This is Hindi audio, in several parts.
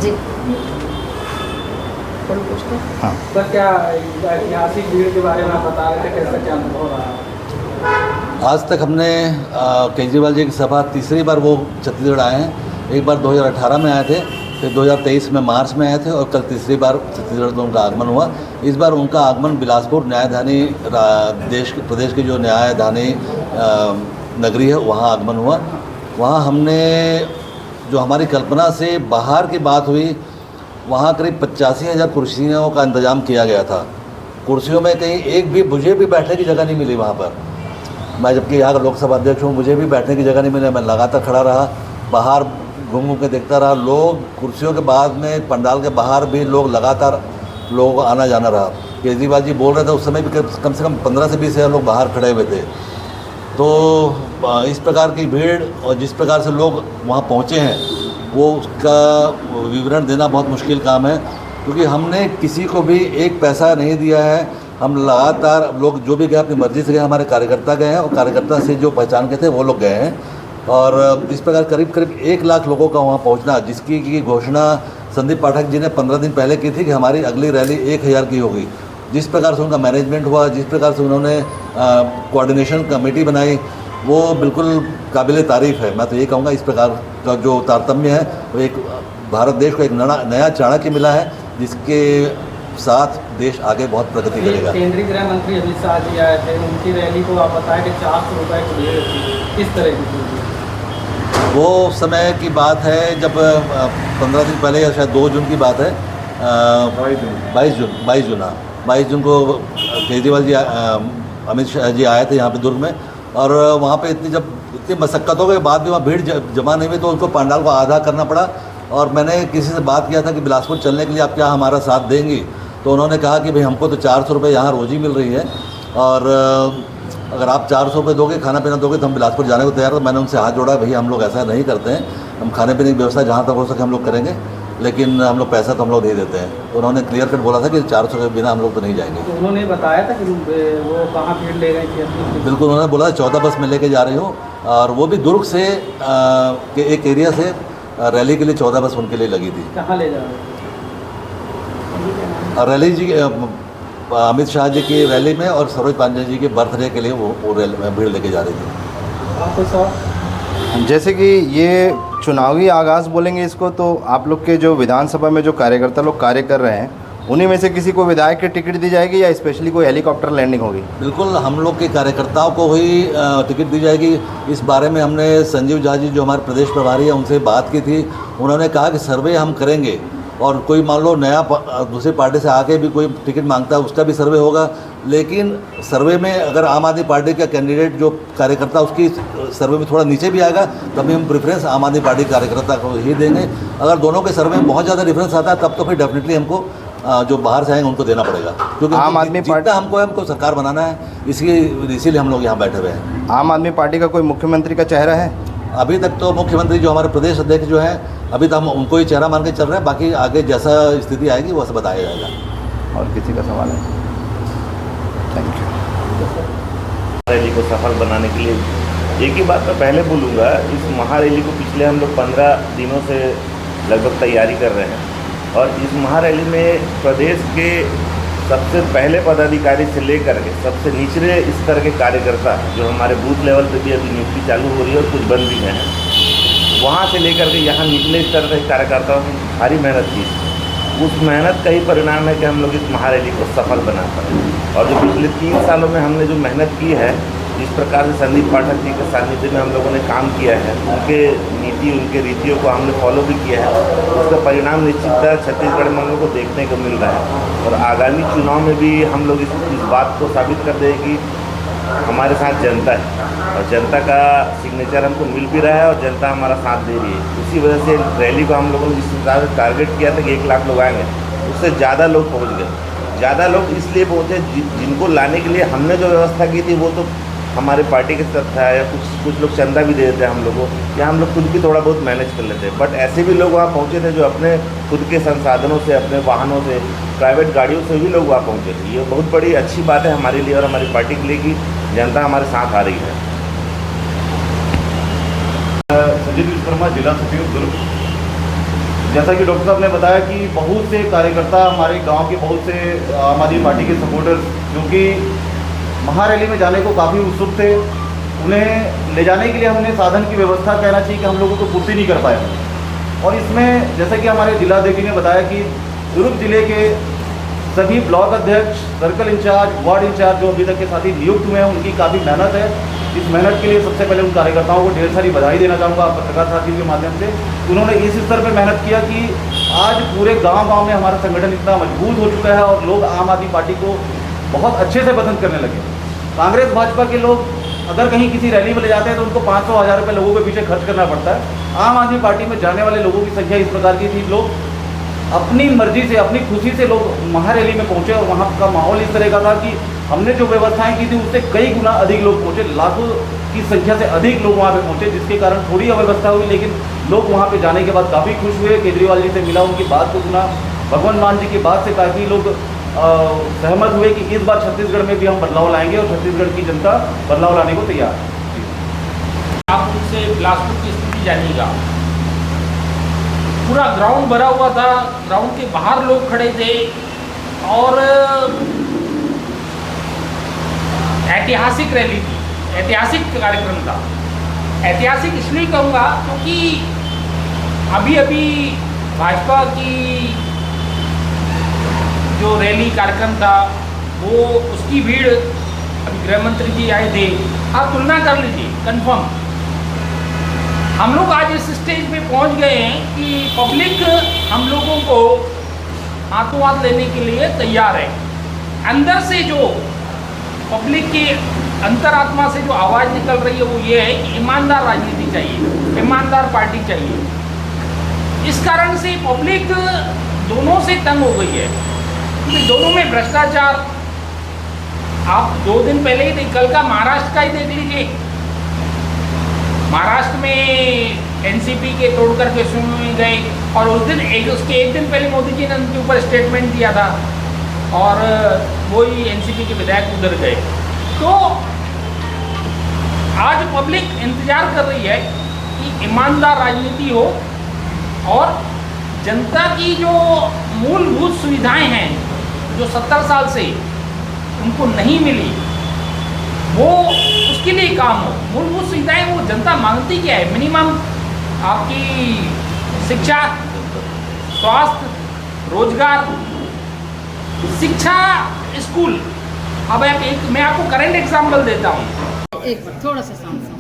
जी। हाँ सर, क्या ऐतिहासिक भीड़ के बारे में आप बता रहे थे, कैसा क्या अनुभव रहा? आज तक हमने केजरीवाल जी की सभा तीसरी बार वो छत्तीसगढ़ आए हैं। एक बार 2018 में आए थे, फिर 2023 में मार्च में आए थे और कल तीसरी बार छत्तीसगढ़ में उनका आगमन हुआ। इस बार उनका आगमन बिलासपुर न्यायधानी प्रदेश की जो न्यायधानी नगरी है वहाँ आगमन हुआ। वहाँ हमने जो हमारी कल्पना से बाहर की बात हुई, वहाँ करीब 85,000 कुर्सियों का इंतज़ाम किया गया था। कुर्सियों में कहीं एक भी मुझे भी बैठने की जगह नहीं मिली वहाँ पर। मैं जबकि यहाँ का लोकसभा अध्यक्ष हूँ, मुझे भी बैठने की जगह नहीं मिली। मैं लगातार खड़ा रहा, बाहर घूम घूम के देखता रहा। लोग कुर्सियों के बाद में पंडाल के बाहर भी लोग लगातार लोगों का आना जाना रहा। केजरीवाल जी बोल रहे थे उस समय भी कम से कम 15 से 20 हज़ार लोग बाहर खड़े हुए थे। तो इस प्रकार की भीड़ और जिस प्रकार से लोग वहाँ पहुँचे हैं, वो उसका विवरण देना बहुत मुश्किल काम है, क्योंकि हमने किसी को भी एक पैसा नहीं दिया है। हम लगातार लोग जो भी गए अपनी मर्ज़ी से गए, हमारे कार्यकर्ता गए हैं और कार्यकर्ता से जो पहचान के थे वो लोग गए हैं। और इस प्रकार करीब 1 लाख लोगों का वहाँ पहुँचना, जिसकी की घोषणा संदीप पाठक जी ने 15 दिन पहले की थी कि हमारी अगली रैली 1000 की होगी। जिस प्रकार से उनका मैनेजमेंट हुआ, जिस प्रकार से उन्होंने कोऑर्डिनेशन कमेटी बनाई, वो बिल्कुल काबिल तारीफ़ है। मैं तो ये कहूँगा इस प्रकार का जो तारतम्य है वो एक भारत देश को एक नया चाणक्य मिला है, जिसके साथ देश आगे बहुत प्रगति करेगा। केंद्रीय गृह मंत्री अमित शाह जी आए थे, उनकी रैली को आप बताएं कि 400 रुपये की भीड़ थी, किस तरह की थी? वो समय की बात है जब 15 दिन पहले या शायद 2 जून की बात है, 22 जून को केजरीवाल जी अमित शाह जी आए थे यहाँ पे दुर्ग में। और वहाँ पे इतनी मशक्क़तों के बाद भी वहाँ भीड़ जमा नहीं हुई, तो उनको पंडाल को आधा करना पड़ा। और मैंने किसी से बात किया था कि बिलासपुर चलने के लिए आप क्या हमारा साथ देंगी, तो उन्होंने कहा कि भाई हमको तो 400 रुपये यहाँ रोज़ ही मिल रही है, और अगर आप 400 रुपये दोगे, खाना पीना दोगे, तो हम बिलासपुर जाने को तैयार। तो मैंने उनसे हाथ जोड़ा, भैया हम लोग ऐसा नहीं करते हैं, हम खाने पीने की व्यवस्था जहाँ तक हो सके हम लोग करेंगे, लेकिन हम लोग पैसा तो हम लोग नहीं देते हैं। तो उन्होंने क्लियर कट बोला था कि 400 के बिना हम लोग तो नहीं जाएंगे। तो उन्होंने बताया था कि वो कहाँ भीड़ ले गई थी? बिल्कुल, उन्होंने बोला 14 बस में लेके जा रही हूँ, और वो भी दुर्ग से के एक एरिया से रैली के लिए 14 बस उनके लिए लगी थी। कहाँ ले जा रहे थे? रैली जी अमित शाह जी की रैली में, और सरोज पांडे जी के बर्थडे के लिए वो रैली में भीड़ लेके जा रही थी। आपको सर, जैसे कि ये चुनावी आगाज़ बोलेंगे इसको, तो आप लोग के जो विधानसभा में जो कार्यकर्ता लोग कार्य कर रहे हैं, उन्हीं में से किसी को विधायक की टिकट दी जाएगी या स्पेशली कोई हेलीकॉप्टर लैंडिंग होगी? बिल्कुल, हम लोग के कार्यकर्ताओं को ही टिकट दी जाएगी। इस बारे में हमने संजीव झा जी जो हमारे प्रदेश प्रभारी हैं उनसे बात की थी। उन्होंने कहा कि सर्वे हम करेंगे, और कोई मान लो नया दूसरी पार्टी से आके भी कोई टिकट मांगता है उसका भी सर्वे होगा। लेकिन सर्वे में अगर आम आदमी पार्टी का कैंडिडेट जो कार्यकर्ता उसकी सर्वे में थोड़ा नीचे भी आएगा, तभी हम प्रेफरेंस आम आदमी पार्टी कार्यकर्ता को ही देंगे। अगर दोनों के सर्वे में बहुत ज़्यादा डिफरेंस आता है, तब तो फिर डेफिनेटली हमको जो बाहर से आएंगे उनको देना पड़ेगा, क्योंकि आम आदमी पार्टी हमको सरकार बनाना है, इसीलिए हम लोग यहाँ बैठे हुए हैं। आम आदमी पार्टी का कोई मुख्यमंत्री का चेहरा है? अभी तक तो मुख्यमंत्री जो हमारे प्रदेश अध्यक्ष जो हैं, अभी तो हम उनको ही चेहरा मान के चल रहे हैं। बाकी आगे जैसा स्थिति आएगी वो सब बताया जाएगा। और किसी का सवाल है? Thank you. रैली को सफल बनाने के लिए एक ही बात मैं पहले बोलूँगा, इस महारैली को पिछले हम लोग 15 दिनों से लगभग तैयारी कर रहे हैं, और इस महारैली में प्रदेश के सबसे पहले पदाधिकारी से लेकर के सबसे निचले स्तर के कार्यकर्ता, जो हमारे बूथ लेवल पे भी अभी नियुक्ति चालू हो रही है और कुछ बन भी गए हैं, वहाँ से लेकर के यहाँ निचले स्तर के कार्यकर्ताओं ने भारी मेहनत की। उस मेहनत का ही परिणाम है कि हम लोग इस महारैली को सफल बना पाए। और जो पिछले 3 सालों में हमने जो मेहनत की है, जिस प्रकार से संदीप पाठक जी के सानिध्य में हम लोगों ने काम किया है, उनके नीति उनके रीतियों को हमने फॉलो भी किया है, उसका परिणाम निश्चितता छत्तीसगढ़ में हम लोग को देखने को मिल रहा है। और आगामी चुनाव में भी हम लोग इस बात को साबित कर दें कि हमारे साथ जनता है, और जनता का सिग्नेचर हमको मिल भी रहा है, और जनता हमारा साथ दे रही है। इसी वजह से रैली को हम लोगों ने जिस हिसाब से टारगेट किया था कि 1 लाख लोग आएंगे, उससे ज़्यादा लोग पहुँच गए। ज़्यादा लोग इसलिए पहुँचे जिनको लाने के लिए हमने जो व्यवस्था की थी वो तो हमारे पार्टी के साथ था, या कुछ लोग चंदा भी दे देते हैं हम लोगों को, या हम लोग खुद भी थोड़ा बहुत मैनेज कर लेते हैं। बट ऐसे भी लोग वहाँ पहुँचे थे जो अपने खुद के संसाधनों से, अपने वाहनों से, प्राइवेट गाड़ियों से भी लोग वहाँ पहुँचे थे। ये बहुत बड़ी अच्छी बात है हमारे लिए और हमारी पार्टी के लिए कि जनता हमारे साथ आ रही है। संजय विश्वकर्मा, जिला सचिव दुर्ग। जैसा कि डॉक्टर साहब ने बताया कि बहुत से कार्यकर्ता हमारे गांव के, बहुत से आम आदमी पार्टी के सपोर्टर्स जो कि महारैली में जाने को काफ़ी उत्सुक थे, उन्हें ले जाने के लिए हमने साधन की व्यवस्था कहना चाहिए कि हम लोगों को पूर्ति नहीं कर पाए। और इसमें जैसे कि हमारे जिलाध्यक्ष ने बताया कि दुर्ग जिले के सभी ब्लॉक अध्यक्ष, सर्कल इंचार्ज, वार्ड इंचार्ज जो अभी तक के साथी नियुक्त हुए हैं, उनकी काफ़ी मेहनत है। इस मेहनत के लिए सबसे पहले उन कार्यकर्ताओं को ढेर सारी बधाई देना चाहूँगा पत्रकार साथियों के माध्यम से। उन्होंने इस स्तर पर मेहनत किया कि आज पूरे गांव-गांव में हमारा संगठन इतना मजबूत हो चुका है और लोग आम आदमी पार्टी को बहुत अच्छे से पसंद करने लगे। कांग्रेस भाजपा के लोग अगर कहीं किसी रैली में ले जाते हैं तो उनको 500-1000 रुपये लोगों के पीछे खर्च करना पड़ता है। आम आदमी पार्टी में जाने वाले लोगों की संख्या इस प्रकार की थी, लोग अपनी मर्जी से, अपनी खुशी से लोग महारैली में पहुंचे और वहाँ का माहौल इस तरह का था कि हमने जो व्यवस्थाएं की थी उससे कई गुना अधिक लोग पहुंचे, लाखों की संख्या से अधिक लोग वहाँ पे पहुंचे, जिसके कारण थोड़ी अव्यवस्था हुई, लेकिन लोग वहाँ पे जाने के बाद काफ़ी खुश हुए। केजरीवाल जी से मिला, उनकी बात को सुना, भगवंत मान जी की बात से काफ़ी लोग सहमत हुए कि इस बार छत्तीसगढ़ में भी हम बदलाव लाएंगे और छत्तीसगढ़ की जनता बदलाव लाने को तैयार है। आप उनसे बिलासपुर की स्थिति जानिएगा। पूरा ग्राउंड भरा हुआ था, ग्राउंड के बाहर लोग खड़े थे और ऐतिहासिक रैली थी, ऐतिहासिक कार्यक्रम था। ऐतिहासिक इसलिए कहूँगा क्योंकि अभी अभी भाजपा की जो रैली कार्यक्रम था वो उसकी भीड़, अभी गृह मंत्री जी आए थे, आप तुलना कर लीजिए, कंफर्म हम लोग आज इस स्टेज पे पहुंच गए हैं कि पब्लिक हम लोगों को हाथों हाथ लेने के लिए तैयार है। अंदर से जो पब्लिक की अंतरात्मा से जो आवाज़ निकल रही है वो ये है कि ईमानदार राजनीति चाहिए, ईमानदार पार्टी चाहिए। इस कारण से पब्लिक दोनों से तंग हो गई है क्योंकि दोनों में भ्रष्टाचार। आप 2 दिन पहले ही कल का महाराष्ट्र का ही देख लीजिए। महाराष्ट्र में एनसीपी के तोड़ करके सुने गए और उस दिन उसके एक दिन पहले मोदी जी ने उनके ऊपर स्टेटमेंट दिया था और वही एनसीपी के विधायक उधर गए। तो आज पब्लिक इंतजार कर रही है कि ईमानदार राजनीति हो और जनता की जो मूलभूत सुविधाएं हैं जो 70 साल से उनको नहीं मिली, वो उसके लिए काम हो। मूलभूत सुविधाएं वो जनता मांगती क्या है? मिनिमम आपकी शिक्षा, स्वास्थ्य, रोजगार, शिक्षा, स्कूल। अब मैं आपको करंट एग्जाम्पल देता हूँ। एक बार थोड़ा सा सामने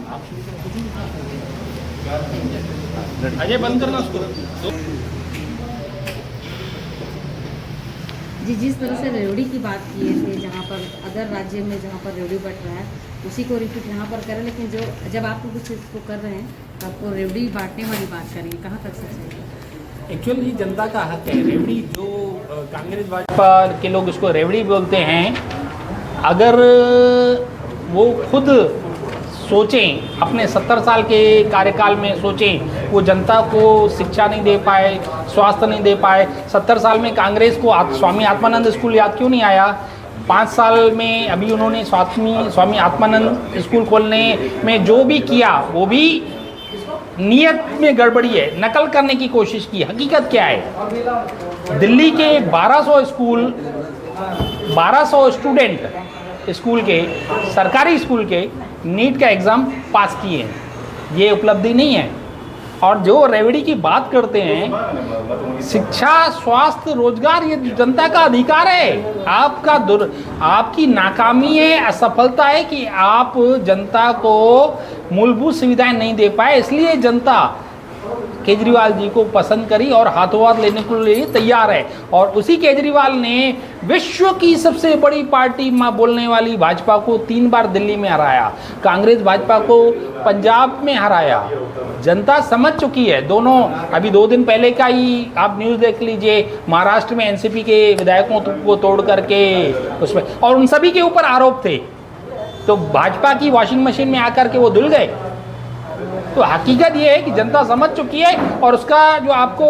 अजय बंद करना उसको। जी, जिस तरह से रेवड़ी की बात किए थे, जहाँ पर अदर राज्य में जहाँ पर रेवड़ी बट रहा है उसी को रिपीट यहाँ पर करें, लेकिन जब आप कुछ इसको कर रहे हैं तो आपको रेवड़ी बांटने वाली बात करेंगे, कहाँ तक सच है? एक्चुअली जनता का हक है। रेवड़ी जो कांग्रेस भाजपा के लोग उसको रेवड़ी बोलते हैं, अगर वो खुद सोचें, अपने 70 साल के कार्यकाल में सोचें, वो जनता को शिक्षा नहीं दे पाए, स्वास्थ्य नहीं दे पाए। 70 साल में कांग्रेस को स्वामी आत्मानंद स्कूल याद क्यों नहीं आया? 5 साल में अभी उन्होंने स्वामी आत्मानंद स्कूल खोलने में जो भी किया वो भी नियत में गड़बड़ी है, नकल करने की कोशिश की। हकीकत क्या है? दिल्ली के 1200 स्कूल, 1200 स्टूडेंट स्कूल के, सरकारी स्कूल के नीट का एग्ज़ाम पास किए हैं। ये उपलब्धि नहीं है। और जो रेवड़ी की बात करते हैं, शिक्षा, स्वास्थ्य, रोजगार, ये जनता का अधिकार है। आपकी नाकामी है, असफलता है कि आप जनता को मूलभूत सुविधाएं नहीं दे पाए, इसलिए जनता केजरीवाल जी को पसंद करी और हाथों हाथ लेने के लिए तैयार है। और उसी केजरीवाल ने विश्व की सबसे बड़ी पार्टी बोलने वाली भाजपा को 3 बार दिल्ली में हराया, कांग्रेस भाजपा को पंजाब में हराया। जनता समझ चुकी है। दोनों अभी 2 दिन पहले का ही आप न्यूज़ देख लीजिए, महाराष्ट्र में एनसीपी के विधायकों को तोड़ करके उसमें, और उन सभी के ऊपर आरोप थे, तो भाजपा की वॉशिंग मशीन में आकर के वो धुल गए। तो हकीकत ये है कि जनता समझ चुकी है और उसका जो आपको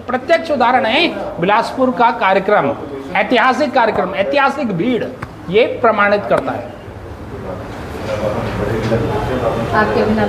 प्रत्यक्ष उदाहरण है बिलासपुर का कार्यक्रम, ऐतिहासिक कार्यक्रम, ऐतिहासिक भीड़, ये प्रमाणित करता है। आपके बिना